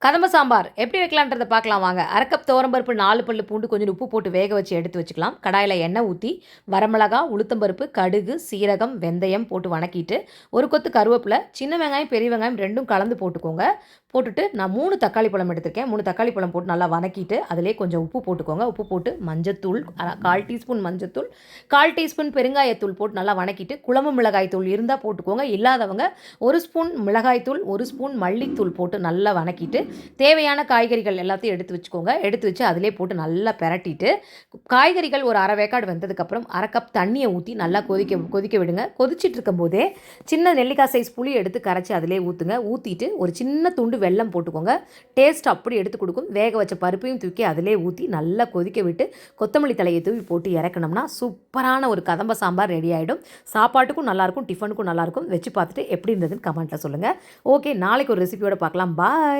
கதம்ப சாம்பார் எப்படி வைக்கலான்றதை பார்க்கலாம் வாங்க. அரை கப் துவரம்பருப்பு, 4 பல்லு பூண்டு, கொஞ்சம் உப்பு போட்டு வேக வச்சு எடுத்து வச்சுக்கலாம். கடாயில் எண்ணெய் ஊற்றி வரமிளகா, உளுத்தம்பருப்பு, கடுகு, சீரகம், வெந்தயம் போட்டு வணக்கிட்டு ஒரு கொத்து கருவேப்பிலை, சின்ன வெங்காயம், பெரிய வெங்காயம் ரெண்டும் கலந்து போட்டுக்கோங்க. போட்டுட்டு நான் 3 தக்காளி பழம் எடுத்திருக்கேன். 3 தக்காளி பழம் போட்டு நல்லா வணக்கிட்டு அதிலே கொஞ்சம் உப்பு போட்டுக்கோங்க. உப்பு போட்டு மஞ்சத்தூள் 1/4 டீஸ்பூன் மஞ்சத்தூள், 1/4 டீஸ்பூன் பெருங்காயத்தூள் போட்டு நல்லா வணக்கிட்டு குழம்பு மிளகாய் தூள் இருந்தால் போட்டுக்கோங்க. இல்லாதவங்க 1 ஸ்பூன் மிளகாய்த்தூள், 1 ஸ்பூன் மல்லித்தூள் போட்டு நல்லா வணக்கிட்டு தேவையான காய்கறிகள் எல்லாத்தையும் எடுத்து வச்சுக்கோங்க. எடுத்து வச்சு அதிலே போட்டு நல்லா பெரட்டிட்டு காய்கறிகள் ஒரு அரை வேக்காடு வெந்ததுக்கப்புறம் அரை கப் தண்ணியை ஊற்றி நல்லா கொதிக்க விடுங்க. கொதிச்சிட்டு இருக்கும்போதே சின்ன நெல்லிக்காய் சைஸ் புளி எடுத்து கரைச்சி அதிலே ஊற்றுங்க. ஊற்றிட்டு ஒரு சின்ன துண்டு வெல்லம் போட்டுக்கோங்க. டேஸ்ட் அப்படி எடுத்து கொடுக்கும். வேக வச்ச பருப்பையும் தூக்கி அதிலே ஊற்றி நல்லா கொதிக்க விட்டு கொத்தமல்லி தலையை தூவி போட்டு இறக்கணும்னா சூப்பரான ஒரு கதம்ப சாம்பார் ரெடி ஆகிடும். சாப்பாட்டுக்கும் நல்லாயிருக்கும், டிஃபனுக்கும் நல்லாயிருக்கும். வச்சு பார்த்துட்டு எப்படி இருந்ததுன்னு கமெண்ட்டில் சொல்லுங்கள். ஓகே, நாளைக்கு ஒரு ரெசிபியோட பார்க்கலாம். பாய்.